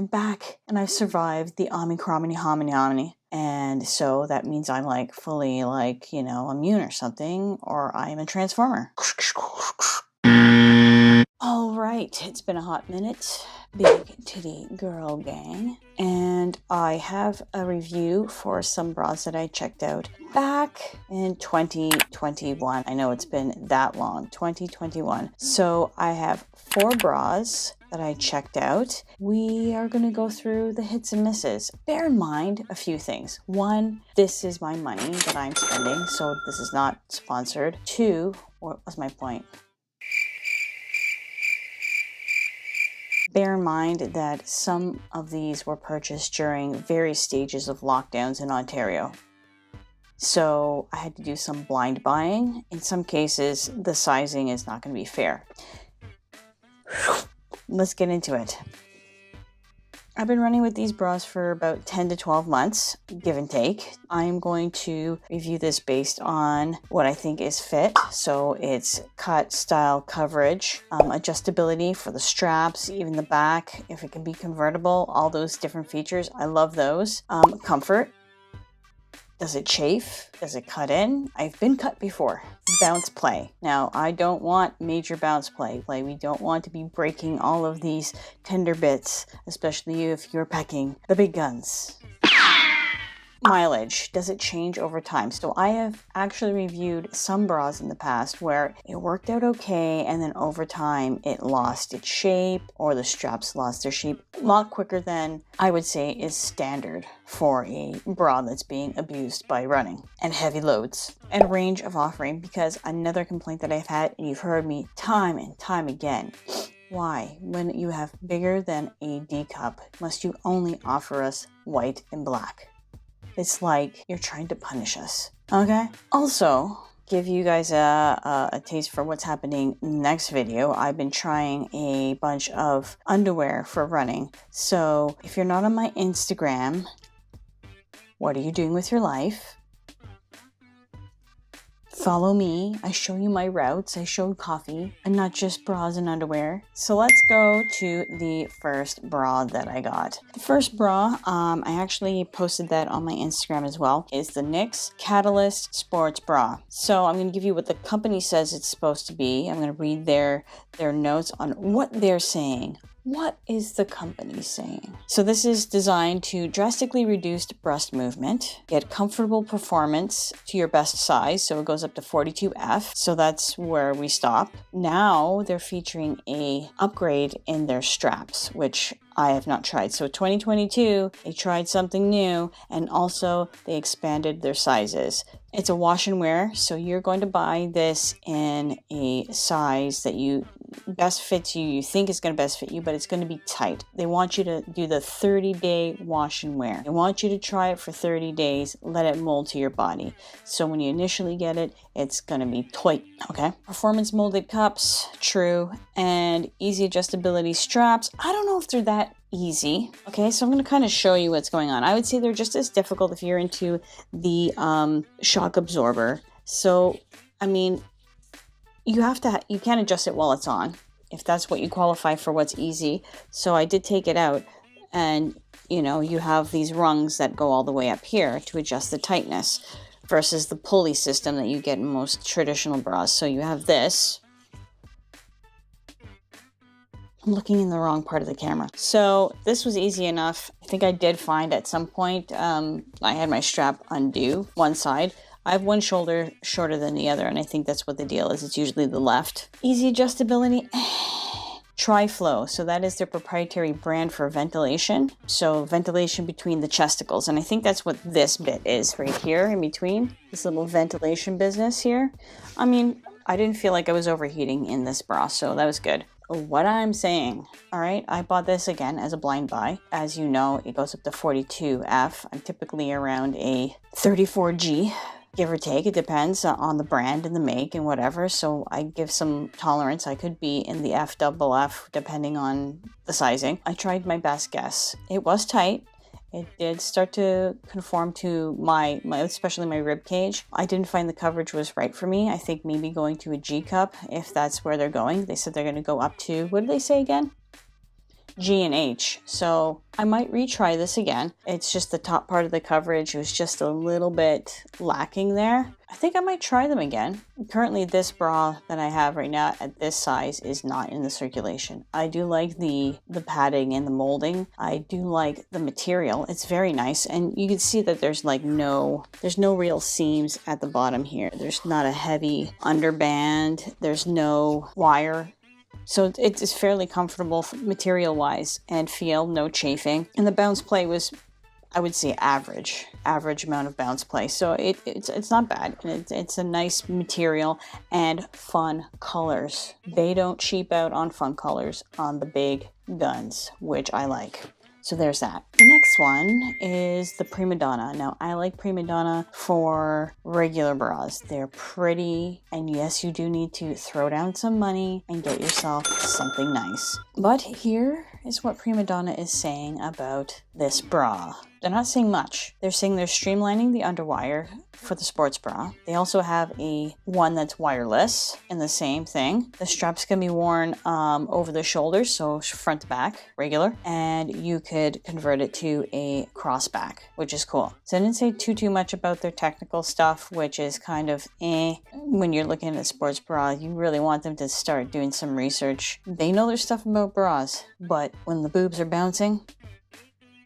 I'm back and I've survived the Omicron. And so that means I'm like fully like, you know, immune or something, or I'm a transformer. All right, it's been a hot minute, big titty girl gang, and I have a review for some bras that I checked out back in 2021. I know it's been that long, 2021. So I have 4 bras that I checked out. We are going to go through the hits and misses. Bear in mind a few things. 1, this is my money that I'm spending, so this is not sponsored. 2, what was my point? Bear in mind that some of these were purchased during various stages of lockdowns in Ontario. So I had to do some blind buying. In some cases, the sizing is not going to be fair. Let's get into it. I've been running with these bras for about 10 to 12 months, give and take. I'm going to review this based on what I think is fit. So it's cut, style, coverage, adjustability for the straps, even the back, if it can be convertible, all those different features. I love those. Comfort. Does it chafe? Does it cut in? I've been cut before. Bounce play. Now, I don't want major bounce play. We don't want to be breaking all of these tender bits, especially if you're packing the big guns. Mileage. Does it change over time? So I have actually reviewed some bras in the past where it worked out okay, and then over time it lost its shape, or the straps lost their shape a lot quicker than I would say is standard for a bra that's being abused by running and heavy loads. And range of offering, because another complaint that I've had, and you've heard me time and time again, why, when you have bigger than a D cup, must you only offer us white and black? It's like you're trying to punish us, okay? Also, give you guys a taste for what's happening next video. I've been trying a bunch of underwear for running. So if you're not on my Instagram, what are you doing with your life? Follow me. I show you my routes. I show coffee and not just bras and underwear. So let's go to the first bra that I got. The first bra, I actually posted that on my Instagram as well, is the Nyx Catalyst Sports Bra. So I'm going to give you what the company says it's supposed to be. I'm going to read their notes on what they're saying. What is the company saying? So this is designed to drastically reduce breast movement, get comfortable performance to your best size. So it goes up to 42F. So that's where we stop. Now they're featuring a upgrade in their straps, which I have not tried. So 2022, they tried something new, and also they expanded their sizes. It's a wash and wear, so you're going to buy this in a size that you best fits you. You think is going to best fit you, but it's going to be tight. They want you to do the 30-day wash and wear. They want you to try it for 30 days, let it mold to your body. So when you initially get it, it's going to be tight, okay? Performance molded cups, true, and easy adjustability straps. I don't know if they're that easy. Okay, so I'm going to kind of show you what's going on. I would say they're just as difficult if you're into the shock absorber. So, I mean, you can't adjust it while it's on, if that's what you qualify for what's easy. So I did take it out, and you know, you have these rungs that go all the way up here to adjust the tightness versus the pulley system that you get in most traditional bras. So you have this. I'm looking in the wrong part of the camera. So this was easy enough. I think I did find at some point, I had my strap undo one side. I have one shoulder shorter than the other, and I think that's what the deal is. It's usually the left. Easy adjustability. Tri-Flow. So that is their proprietary brand for ventilation. So ventilation between the chesticles. And I think that's what this bit is right here in between. This little ventilation business here. I mean, I didn't feel like I was overheating in this bra, so that was good. What I'm saying, all right, I bought this again as a blind buy. As you know, it goes up to 42F. I'm typically around a 34G, give or take. It depends on the brand and the make and whatever. So I give some tolerance. I could be in the FFF depending on the sizing. I tried my best guess. It was tight. It did start to conform to my especially my rib cage. I didn't find the coverage was right for me. I think maybe going to a G cup, if that's where they're going. They said they're going to go up to, what did they say again? G and H. So I might retry this again. It's just the top part of the coverage was just a little bit lacking there. I think I might try them again. Currently this bra that I have right now at this size is not in the circulation. I do like the padding and the molding. I do like the material. It's very nice, and you can see that there's like there's no real seams at the bottom here. There's not a heavy underband. There's no wire. So it's fairly comfortable material wise and feel, no chafing. And the bounce play was, I would say, average amount of bounce play. So it's not bad. It's a nice material and fun colors. They don't cheap out on fun colors on the big guns, which I like. So there's that. The next one is the Prima Donna. Now, I like Prima Donna for regular bras. They're pretty, and yes, you do need to throw down some money and get yourself something nice. But here is what Prima Donna is saying about this bra. They're not saying much. They're saying they're streamlining the underwire for the sports bra. They also have one that's wireless in the same thing. The straps can be worn over the shoulders, so front to back, regular, and you could convert it to a cross back, which is cool. So I didn't say too much about their technical stuff, which is kind of when you're looking at a sports bra. You really want them to start doing some research. They know their stuff about bras, but when the boobs are bouncing.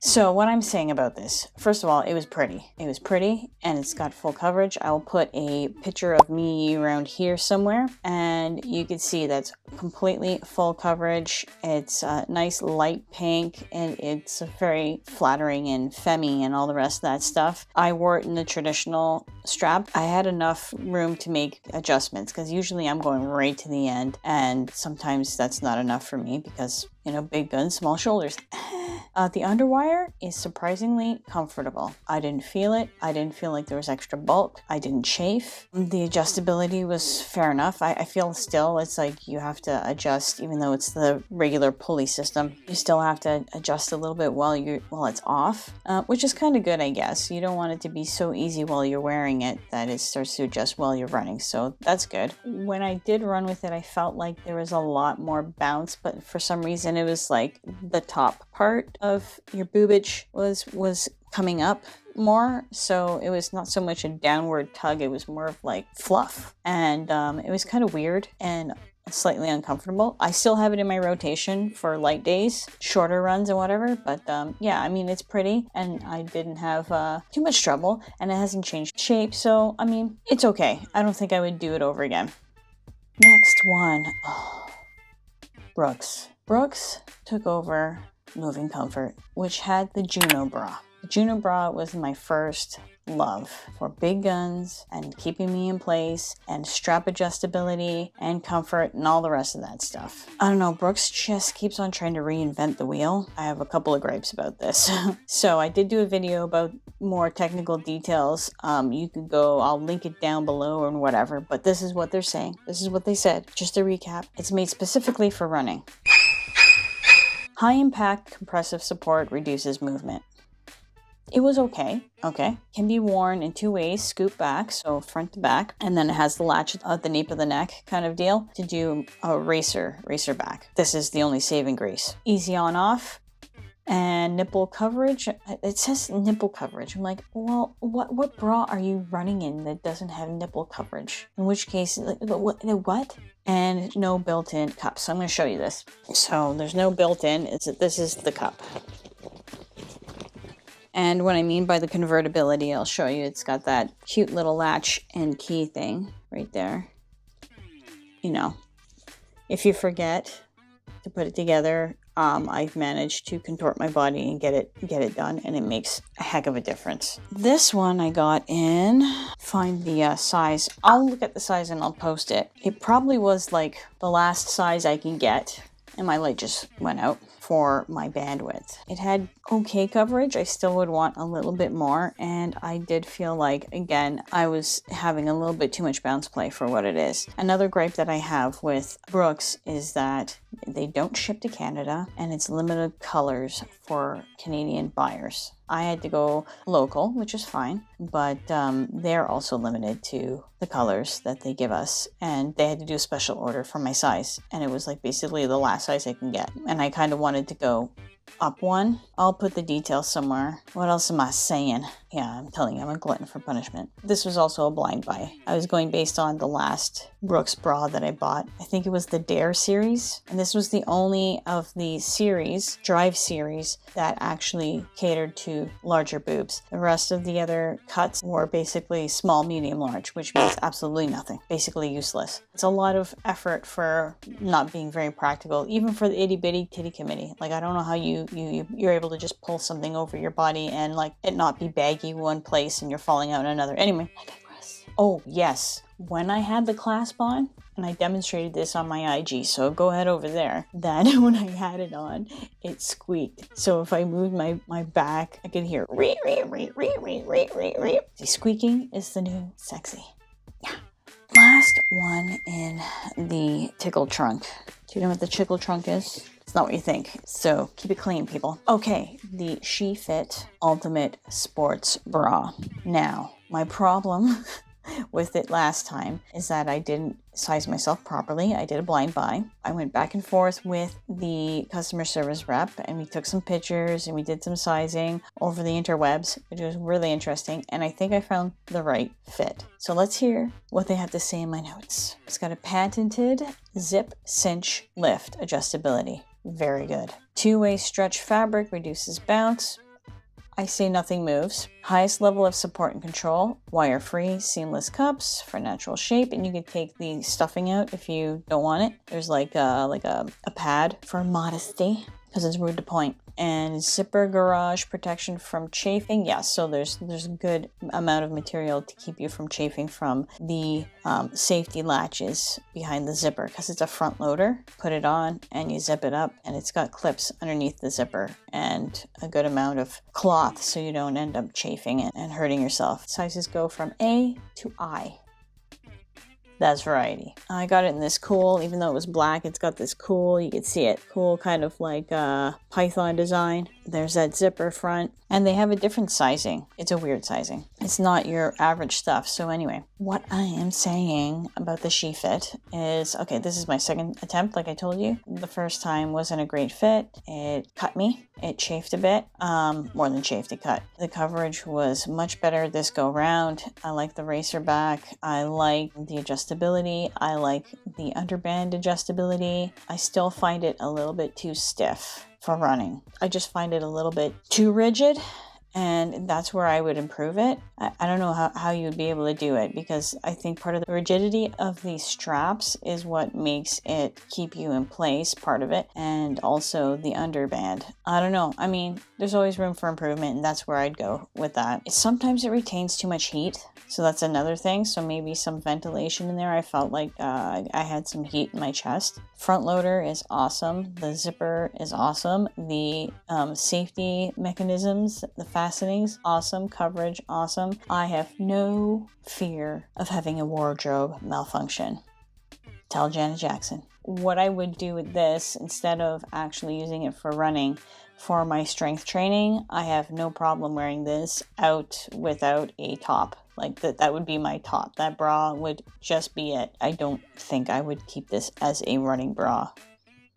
So what I'm saying about this, first of all, it was pretty. It was pretty, and it's got full coverage. I will put a picture of me around here somewhere, and you can see that's completely full coverage. It's a nice light pink, and it's very flattering and femmy and all the rest of that stuff. I wore it in the traditional strap. I had enough room to make adjustments, because usually I'm going right to the end, and sometimes that's not enough for me because, you know, big guns, small shoulders. The underwire is surprisingly comfortable. I didn't feel it. I didn't feel like there was extra bulk. I didn't chafe. The adjustability was fair enough. I feel still it's like you have to adjust, even though it's the regular pulley system. You still have to adjust a little bit while it's off, which is kind of good, I guess. You don't want it to be so easy while you're wearing it that it starts to adjust while you're running. So that's good. When I did run with it, I felt like there was a lot more bounce, but for some reason it was like the top part of your boobage was coming up more, so it was not so much a downward tug, it was more of like fluff, and it was kind of weird and slightly uncomfortable. I still have it in my rotation for light days, shorter runs and whatever, but yeah, I mean, it's pretty, and I didn't have too much trouble, and it hasn't changed shape, so I mean, it's okay. I don't think I would do it over again. Next one, Brooks took over Moving Comfort, which had the Juno bra. The Juno bra was my first love for big guns and keeping me in place and strap adjustability and comfort and all the rest of that stuff. I don't know, Brooks just keeps on trying to reinvent the wheel. I have a couple of gripes about this. So I did do a video about more technical details. You could go, I'll link it down below and whatever, but this is what they're saying. This is what they said. Just to recap, it's made specifically for running. High impact compressive support reduces movement. It was okay. Can be worn in two ways, scoop back, so front to back, and then it has the latch at the nape of the neck kind of deal to do a racer back. This is the only saving grace. Easy on off. And nipple coverage, it says nipple coverage. I'm like, well, what bra are you running in that doesn't have nipple coverage? In which case, what? And no built-in cup. So I'm going to show you this. So there's no built-in. This is the cup. And what I mean by the convertibility, I'll show you. It's got that cute little latch and key thing right there. You know, if you forget to put it together, I've managed to contort my body and get it done, and it makes a heck of a difference. This one I got in, find the size. I'll look at the size and I'll post it. It probably was like the last size I can get, and my light just went out for my bandwidth. It had okay coverage. I still would want a little bit more, and I did feel like, again, I was having a little bit too much bounce play for what it is. Another gripe that I have with Brooks is that They don't ship to Canada, and it's limited colors for Canadian buyers. I had to go local, which is fine, but they're also limited to the colors that they give us, and they had to do a special order for my size, and it was like basically the last size I can get, and I kind of wanted to go up one. I'll put the details somewhere. What else am I saying? Yeah, I'm telling you, I'm a glutton for punishment. This was also a blind buy. I was going based on the last Brooks bra that I bought. I think it was the Dare series, and this was the only of the series, Drive series, that actually catered to larger boobs. The rest of the other cuts were basically small, medium, large, which means absolutely nothing. Basically useless. It's a lot of effort for not being very practical, even for the itty bitty titty committee. Like, I don't know how you're able to just pull something over your body and like it not be baggy one place and you're falling out in another. Anyway, I digress. Oh yes, when I had the clasp on, and I demonstrated this on my IG, so go ahead over there, that when I had it on, it squeaked. So if I moved my back, I could hear ree, ree, ree, ree, ree, ree, ree, ree. See, squeaking is the new sexy. Yeah. Last one in the tickle trunk. Do you know what the tickle trunk is? It's not what you think. So keep it clean, people. Okay, the SheFit Ultimate Sports Bra. Now, my problem with it last time is that I didn't size myself properly. I did a blind buy. I went back and forth with the customer service rep, and we took some pictures and we did some sizing over the interwebs, which was really interesting, and I think I found the right fit. So let's hear what they have to say in my notes. It's got a patented zip cinch lift adjustability. Very good. Two-way stretch fabric reduces bounce. I say nothing moves. Highest level of support and control. Wire-free, seamless cups for natural shape, and you can take the stuffing out if you don't want it. There's like a pad for modesty because it's rude to point. And zipper garage protection from chafing. Yeah, so there's a good amount of material to keep you from chafing from the safety latches behind the zipper because it's a front loader. Put it on and you zip it up, and it's got clips underneath the zipper and a good amount of cloth so you don't end up chafing it and hurting yourself. Sizes go from A to I. That's variety. I got it in this cool, even though it was black, it's got this cool, you can see it, cool kind of like python design. There's that zipper front, and they have a different sizing. It's a weird sizing. It's not your average stuff. So anyway, what I am saying about the SheFit is, okay, this is my second attempt, like I told you. The first time wasn't a great fit. It cut me. It chafed a bit. More than chafed, it cut. The coverage was much better this go round. I like the racer back. I like the adjustability. I like the underband adjustability. I still find it a little bit too stiff for running. I just find it a little bit too rigid, and that's where I would improve it. I don't know how you would be able to do it, because I think part of the rigidity of these straps is what makes it keep you in place, part of it, and also the underband. I don't know. I mean, there's always room for improvement, and that's where I'd go with that. Sometimes it retains too much heat, so that's another thing. So maybe some ventilation in there. I felt like I had some heat in my chest. Front loader is awesome. The zipper is awesome. The safety mechanisms, the fastenings, awesome. Coverage, awesome. I have no fear of having a wardrobe malfunction. Tell Janet Jackson. What I would do with this, instead of actually using it for running, for my strength training, I have no problem wearing this out without a top. Like that would be my top. That bra would just be it. I don't think I would keep this as a running bra.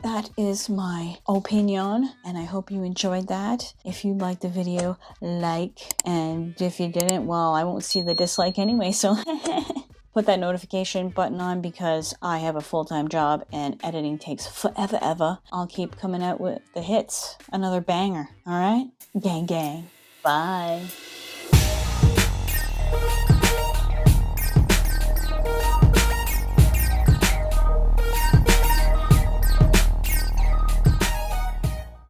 That is my opinion, and I hope you enjoyed that. If you liked the video, like, and if you didn't, well, I won't see the dislike anyway, so put that notification button on, because I have a full-time job and editing takes forever ever. I'll keep coming out with the hits. Another banger, all right? Gang, gang. Bye.